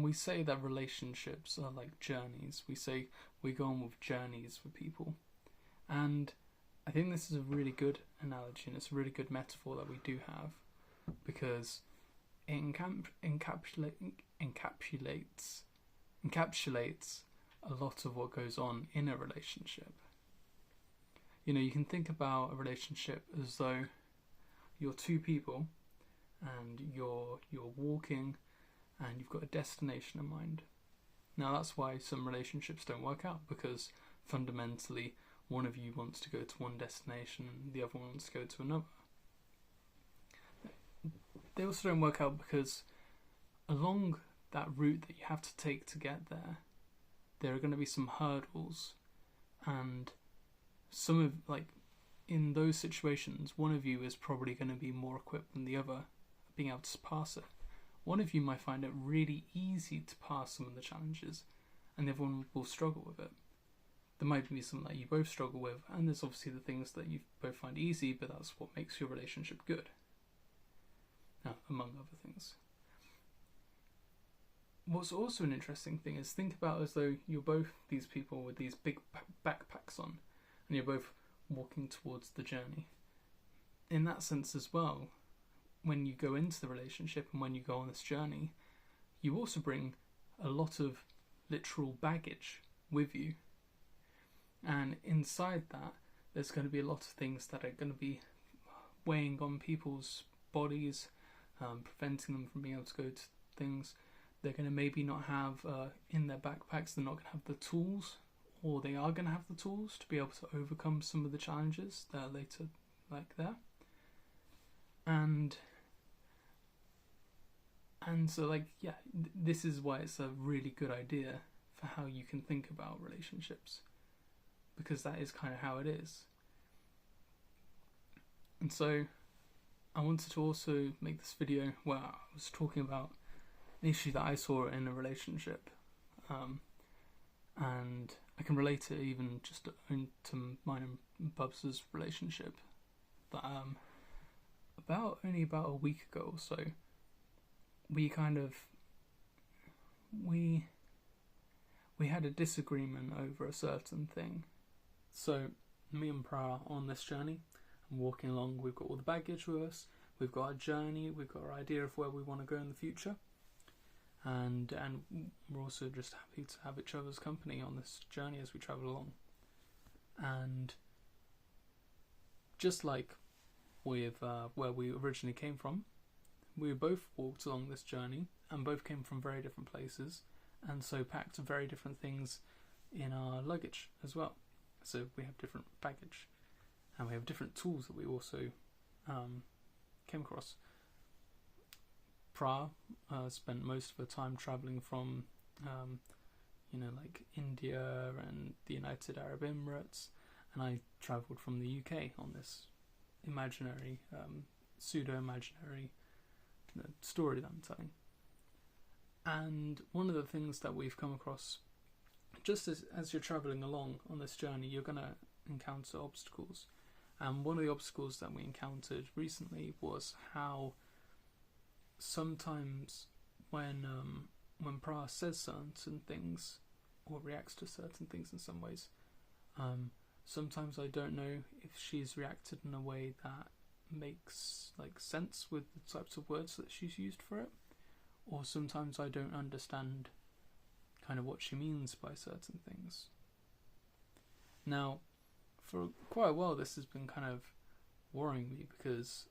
And we say that relationships are like journeys. We say we go on with journeys with people. And I think this is a really good analogy, and it's a really good metaphor that we do have, because it encapsulates a lot of what goes on in a relationship. You know, you can think about a relationship as though you're two people and you're walking and you've got a destination in mind. Now that's why some relationships don't work out, because fundamentally one of you wants to go to one destination and the other one wants to go to another. They also don't work out because along that route that you have to take to get there, there are going to be some hurdles, and some of, like, in those situations, one of you is probably going to be more equipped than the other, being able to pass it. One of you might find it really easy to pass some of the challenges, and the other one will struggle with it. There might be something that you both struggle with, and there's obviously the things that you both find easy, but that's what makes your relationship good. Now, among other things. What's also an interesting thing is think about as though you're both these people with these big backpacks on, and you're both walking towards the journey. In that sense as well, when you go into the relationship and when you go on this journey, you also bring a lot of literal baggage with you. And inside that, there's going to be a lot of things that are going to be weighing on people's bodies, preventing them from being able to go to things. They're going to maybe not have, in their backpacks, they're not going to have the tools, or they are going to have the tools to be able to overcome some of the challenges that are later like there. And so, like, yeah, this is why it's a really good idea for how you can think about relationships, because that is kind of how it is. And so I wanted to also make this video where I was talking about an issue that I saw in a relationship, and I can relate it even just to mine and Bubs' relationship. But only about a week ago or so, we had a disagreement over a certain thing. So me and Pra on this journey, I'm walking along, we've got all the baggage with us, we've got our journey, we've got our idea of where we want to go in the future, and we're also just happy to have each other's company on this journey as we travel along. And just like with where we originally came from, we both walked along this journey and both came from very different places, and so packed very different things in our luggage as well. So we have different baggage, and we have different tools that we also came across. Pra spent most of her time travelling from like India and the United Arab Emirates, and I travelled from the UK on this imaginary, pseudo-imaginary story that I'm telling. And one of the things that we've come across, just as you're travelling along on this journey, you're going to encounter obstacles. And one of the obstacles that we encountered recently was how sometimes when Pra says certain things or reacts to certain things in some ways, sometimes I don't know if she's reacted in a way that makes sense with the types of words that she's used for it, or sometimes I don't understand kind of what she means by certain things. Now, for quite a while this has been kind of worrying me, because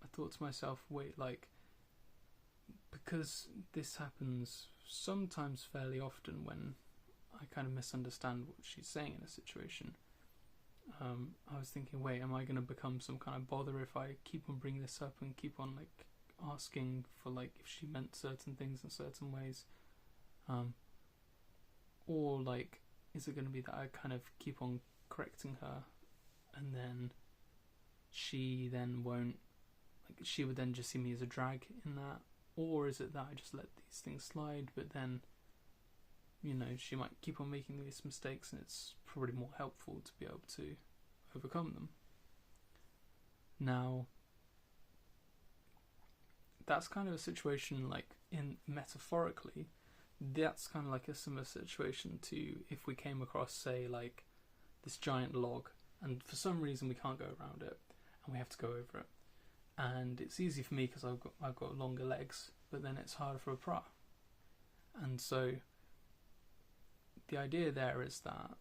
I thought to myself, because this happens sometimes fairly often when I kind of misunderstand what she's saying in a situation, I was thinking, am I going to become some kind of bother if I keep on bringing this up and keep on asking for if she meant certain things in certain ways, or is it going to be that I kind of keep on correcting her, and then she then won't, she would then just see me as a drag in that, or is it that I just let these things slide, but then she might keep on making these mistakes, and it's probably more helpful to be able to overcome them. Now, that's kind of a situation in metaphorically that's kind of like a similar situation to if we came across, say, like this giant log, and for some reason we can't go around it, and we have to go over it. And it's easy for me because I've got longer legs, but then it's harder for a pra. And so the idea there is that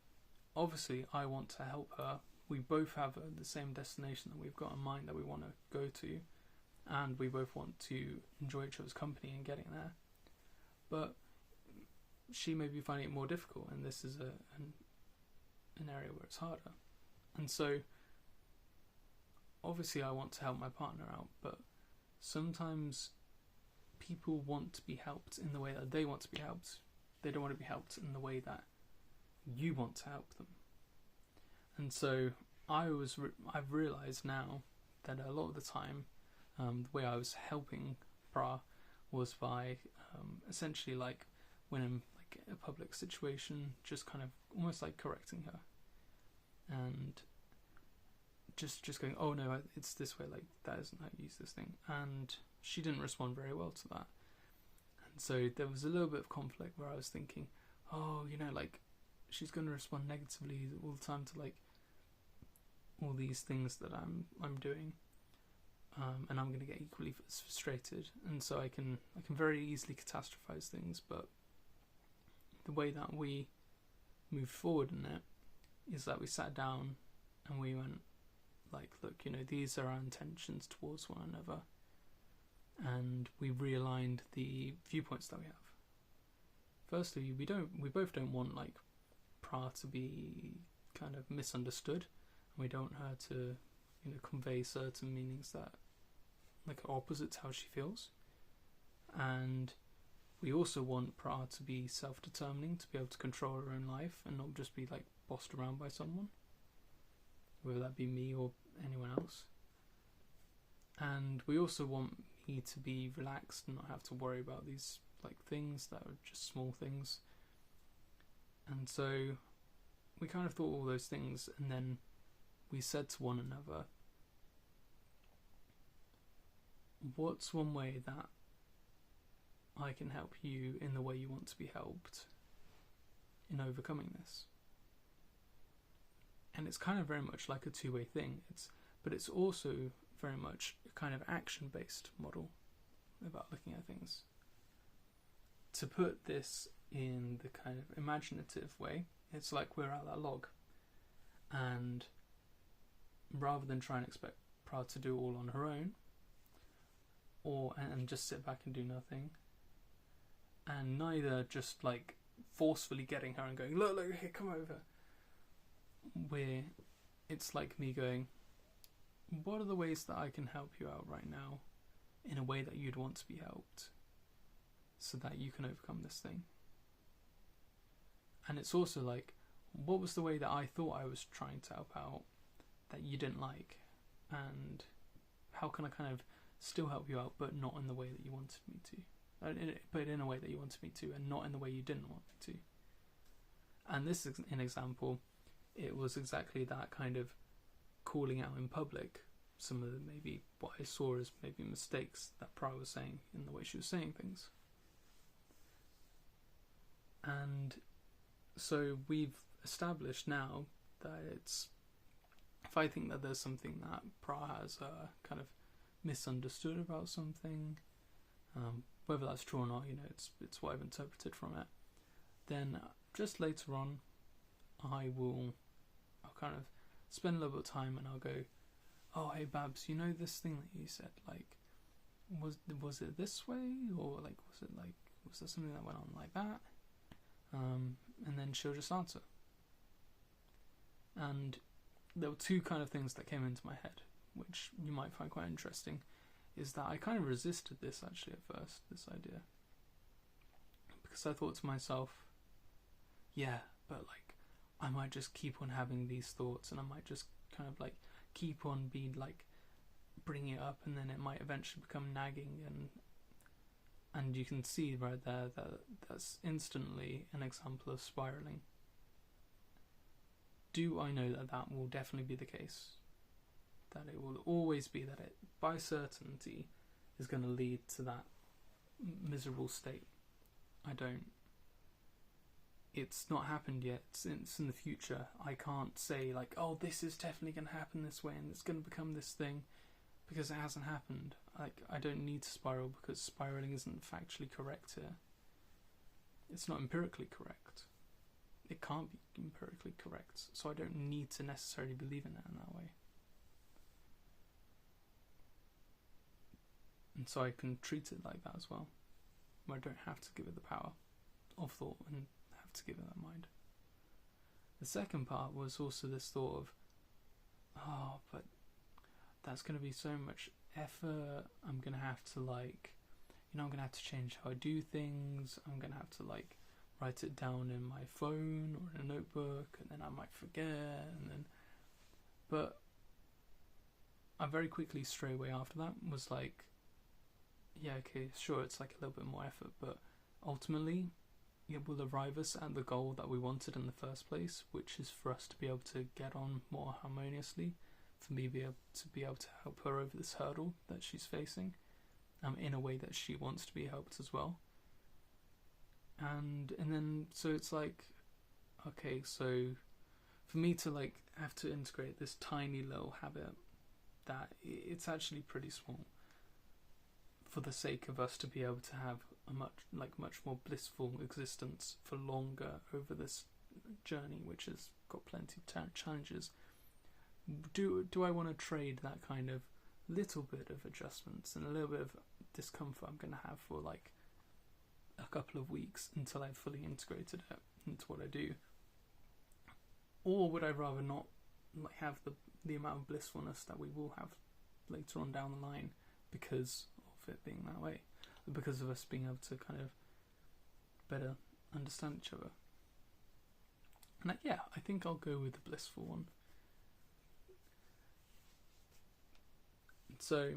obviously I want to help her. We both have the same destination that we've got in mind that we want to go to, and we both want to enjoy each other's company in getting there. But she may be finding it more difficult, and this is an area where it's harder. And so obviously I want to help my partner out, but sometimes people want to be helped in the way that they want to be helped. They don't want to be helped in the way that you want to help them. And so I've realised now that a lot of the time the way I was helping Pra was by essentially like when in like a public situation, just kind of almost like correcting her and just going, oh no, it's this way, like that isn't how you use this thing. And she didn't respond very well to that. And so there was a little bit of conflict where I was thinking, oh, like she's going to respond negatively all the time to like all these things that I'm doing, and I'm going to get equally frustrated. And so I can very easily catastrophize things. But the way that we moved forward in it is that we sat down and we went like, look, these are our intentions towards one another, and we realigned the viewpoints that we have. Firstly, we both don't want like Pra to be kind of misunderstood, and we don't want her to convey certain meanings that like are opposite to how she feels. And we also want Pra to be self-determining, to be able to control her own life and not just be like bossed around by someone, whether that be me or anyone else. And we also want me to be relaxed and not have to worry about these like things that are just small things. And so we kind of thought all those things, and then we said to one another, what's one way that I can help you in the way you want to be helped in overcoming this? And it's kind of very much like a two-way thing. But it's also very much a kind of action-based model about looking at things. To put this in the kind of imaginative way, it's like we're at that log, and rather than try and expect Pra to do all on her own, and just sit back and do nothing, and neither just like forcefully getting her and going, look, here, come over. It's like me going, what are the ways that I can help you out right now in a way that you'd want to be helped so that you can overcome this thing? And it's also like, what was the way that I thought I was trying to help out that you didn't like? And how can I kind of still help you out, but not in the way that you wanted me to? But in a way that you wanted me to, and not in the way you didn't want me to. And this is an example. It was exactly that kind of calling out in public some of the, maybe what I saw as maybe mistakes that Pra was saying in the way she was saying things. And so we've established now that it's, if I think that there's something that Pra has kind of misunderstood about something, whether that's true or not, it's what I've interpreted from it, then just later on I'll kind of spend a little bit of time and I'll go, oh hey Babs, this thing that you said, like was it this way, or like was there something that went on like that? And then she'll just answer. And there were two kind of things that came into my head, which you might find quite interesting, is that I kind of resisted this actually at first, this idea, because I thought to myself, yeah, but like I might just keep on having these thoughts, and I might just kind of like keep on being like bringing it up, and then it might eventually become nagging, and you can see right there that that's instantly an example of spiraling. Do I know that that will definitely be the case? That it will always be that it, by certainty, is going to lead to that miserable state? I don't. it's not happened yet, it's in the future. I can't say like, oh, this is definitely going to happen this way and it's going to become this thing, because it hasn't happened. Like, I don't need to spiral because spiraling isn't factually correct here. It's not empirically correct. It can't be empirically correct, so I don't need to necessarily believe in it in that way. And so I can treat it like that as well, where I don't have to give it the power of thought and have to give it that mind. The second part was also this thought of, oh, but that's going to be so much effort. I'm going to have to I'm going to have to change how I do things. I'm going to have to write it down in my phone or in a notebook, and then I might forget. But I very quickly, straight away after that, was like, yeah, okay, sure, it's like a little bit more effort, but ultimately it will arrive us at the goal that we wanted in the first place, which is for us to be able to get on more harmoniously, for me to be able to help her over this hurdle that she's facing, in a way that she wants to be helped as well. And then so it's like, okay, so for me to have to integrate this tiny little habit that it's actually pretty small, for the sake of us to be able to have a much more blissful existence for longer over this journey, which has got plenty of challenges. Do I want to trade that kind of little bit of adjustments and a little bit of discomfort I'm going to have for a couple of weeks until I've fully integrated it into what I do? Or would I rather not have the amount of blissfulness that we will have later on down the line because of it being that way, because of us being able to kind of better understand each other? And I think I'll go with the blissful one. So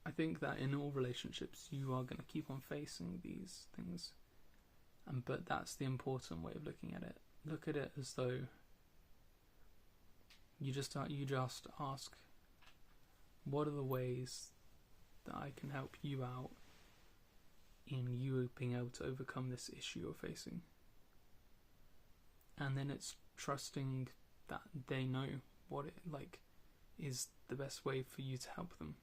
I think that in all relationships you are going to keep on facing these things, but that's the important way of looking at it. Look at it as though you just ask, what are the ways that I can help you out in you being able to overcome this issue you're facing? And then it's trusting that they know what it is the best way for you to help them.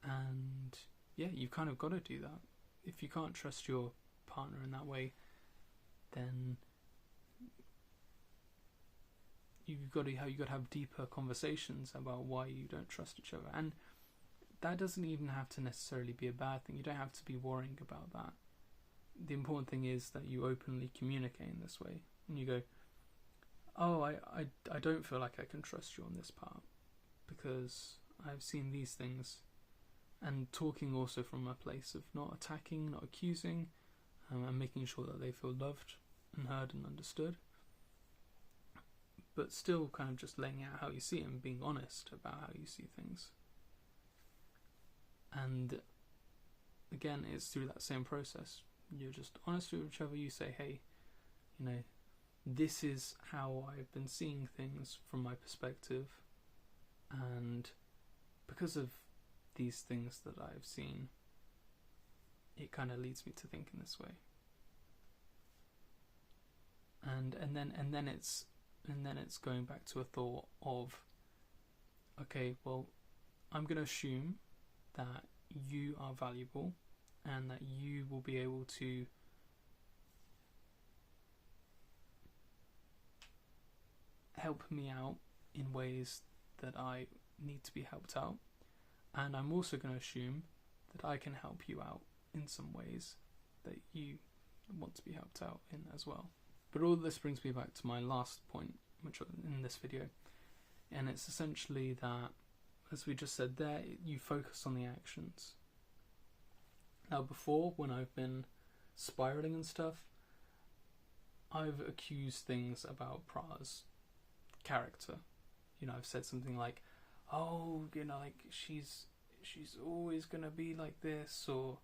And you've kind of got to do that. If you can't trust your partner in that way, then you've got to have deeper conversations about why you don't trust each other. And that doesn't even have to necessarily be a bad thing. You don't have to be worrying about that. The important thing is that you openly communicate in this way, and you go, oh, I don't feel like I can trust you on this part because I've seen these things. And talking also from a place of not attacking, not accusing, and making sure that they feel loved and heard and understood, but still kind of just laying out how you see it and being honest about how you see things. And again, it's through that same process. You're just honest with each other. You say, hey, this is how I've been seeing things from my perspective, and because of these things that I've seen, it kind of leads me to think in this way. And then it's going back to a thought of, okay, well, I'm going to assume that you are valuable and that you will be able to help me out in ways that I need to be helped out. And I'm also going to assume that I can help you out in some ways that you want to be helped out in as well. But all this brings me back to my last point, which in this video, and it's essentially that, as we just said there, you focus on the actions. Now, before, when I've been spiraling and stuff, I've accused things about Pra's character. I've said something like, oh, she's always gonna be like this, or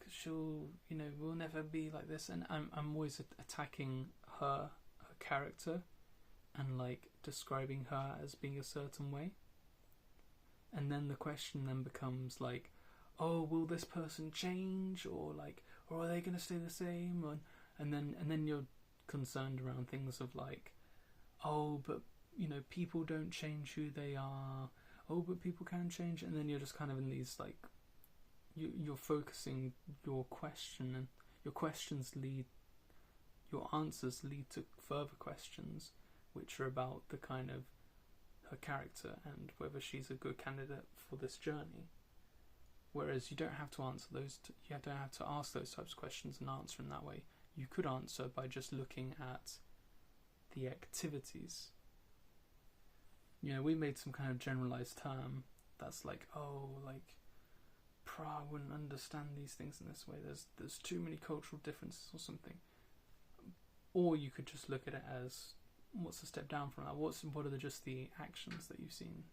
she'll, will never be like this, and I'm always attacking her character and describing her as being a certain way. And then the question then becomes oh, will this person change, or like, or are they going to stay the same? And then you're concerned around things of like, oh, but you know, people don't change who they are. Oh, but people can change, and then you're just kind of in these like, you're focusing your question, and your answers lead to further questions, which are about the kind of her character and whether she's a good candidate for this journey. Whereas you don't have to answer those. You don't have to ask those types of questions and answer in that way. You could answer by just looking at the activities. You know, we made some kind of generalized term that's like, oh, like Pra wouldn't understand these things in this way. There's too many cultural differences or something. Or you could just look at it as, what's the step down from that? What are just the actions that you've seen?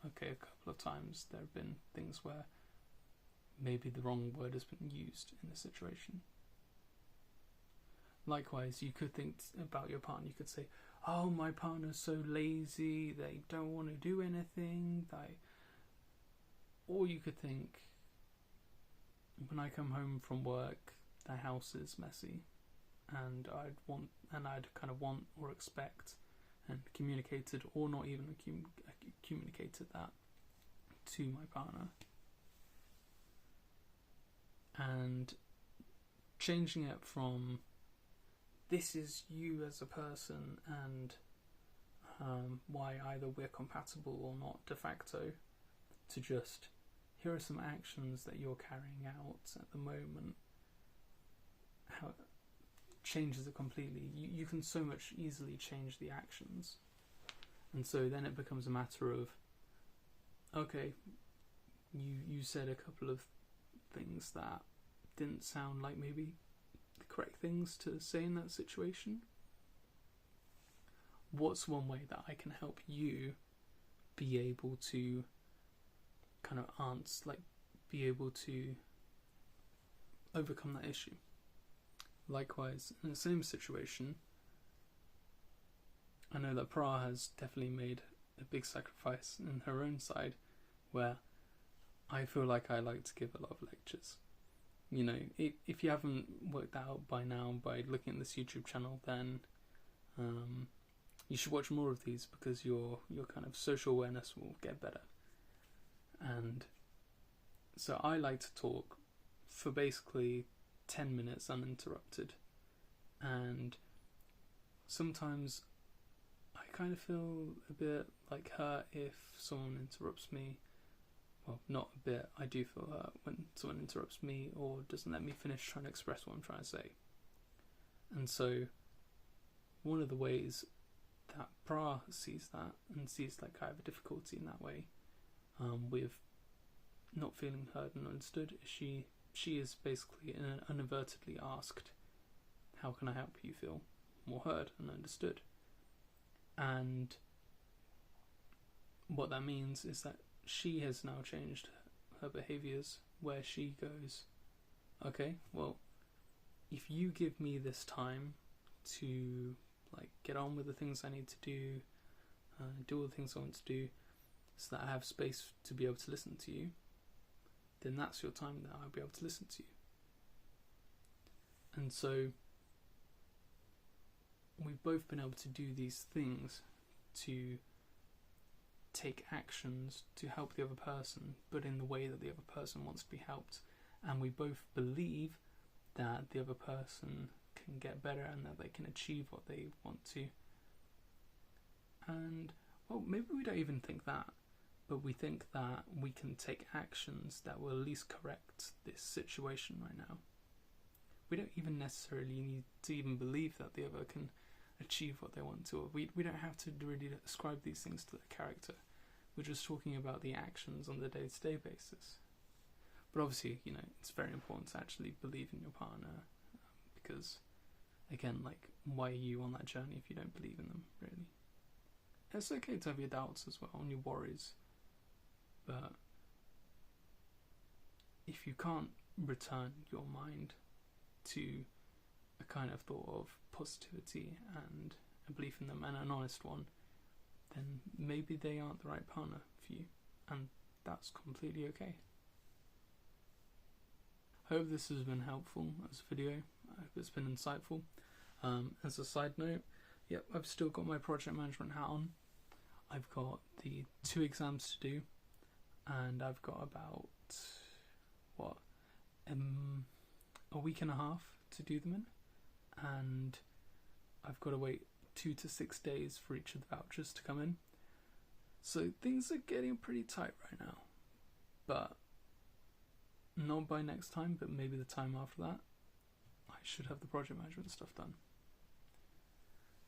Okay, a couple of times there have been things where maybe the wrong word has been used in the situation. Likewise, you could think about your partner. You could say, oh, my partner's so lazy, they don't want to do anything. Or you could think, when I come home from work, the house is messy, and I'd kind of want or expect and communicated, or not even communicated that to my partner. And changing it from, this is you as a person, and why either we're compatible or not de facto, to just, here are some actions that you're carrying out at the moment. How it changes it completely. You can so much easily change the actions. And so then it becomes a matter of, okay, you said a couple of things that didn't sound like maybe the correct things to say in that situation. What's one way that I can help you be able to kind of be able to overcome that issue? Likewise, in the same situation, I know that Pra has definitely made a big sacrifice in her own side, where I feel like I like to give a lot of lectures. You know, if you haven't worked that out by now, by looking at this YouTube channel, then you should watch more of these, because your kind of social awareness will get better. And so I like to talk for basically 10 minutes uninterrupted, and sometimes I kind of feel a bit like hurt if someone interrupts me. Well, not a bit, I do feel hurt when someone interrupts me or doesn't let me finish trying to express what I'm trying to say. And so one of the ways that Pra sees that, and sees like I have a difficulty in that way, with not feeling heard and understood, she is basically inadvertently asked, how can I help you feel more heard and understood? And what that means is that she has now changed her behaviours, where she goes, okay, well, if you give me this time to like get on with the things I need to do, do all the things I want to do, so that I have space to be able to listen to you, then that's your time that I'll be able to listen to you. And so we've both been able to do these things to take actions to help the other person, but in the way that the other person wants to be helped. And we both believe that the other person can get better and that they can achieve what they want to. And, well, maybe we don't even think that, but we think that we can take actions that will at least correct this situation right now. We don't even necessarily need to even believe that the other can achieve what they want to. We don't have to really ascribe these things to their character. We're just talking about the actions on the day-to-day basis. But obviously, you know, it's very important to actually believe in your partner, because, again, like, why are you on that journey if you don't believe in them, really? It's okay to have your doubts as well, and your worries, but if you can't return your mind to a kind of thought of positivity and a belief in them, and an honest one, then maybe they aren't the right partner for you, and that's completely okay. hope this has been helpful as a video. I hope it's been insightful. As a side note, yep, I've still got my project management hat on. I've got the 2 exams to do, and I've got about, a week and a half to do them in, and I've got to wait 2 to 6 days for each of the vouchers to come in. So things are getting pretty tight right now, but not by next time, but maybe the time after that, I should have the project management stuff done.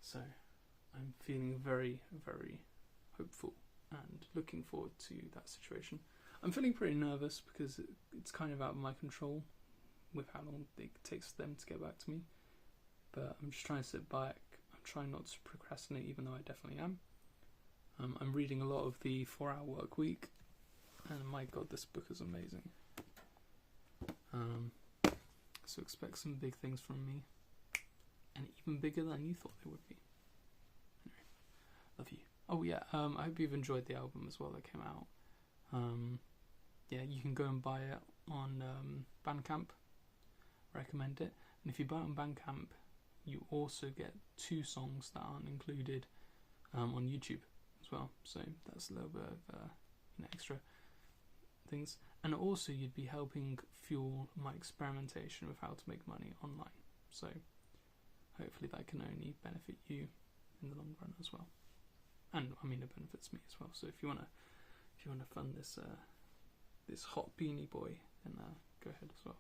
So I'm feeling very, very hopeful and looking forward to that situation. I'm feeling pretty nervous because it's kind of out of my control with how long it takes them to get back to me. But I'm just trying to sit back. I'm trying not to procrastinate, even though I definitely am. I'm reading a lot of the 4-Hour Work Week, and my god, this book is amazing. So expect some big things from me, and even bigger than you thought they would be. Anyway, love you. Oh yeah, I hope you've enjoyed the album as well that came out. Yeah, you can go and buy it on Bandcamp. Recommend it. And if you buy it on Bandcamp, you also get 2 songs that aren't included on YouTube as well. So that's a little bit of extra things. And also you'd be helping fuel my experimentation with how to make money online. So hopefully that can only benefit you in the long run as well. And I mean, it benefits me as well. So if you wanna fund this this hot beanie boy, then go ahead as well.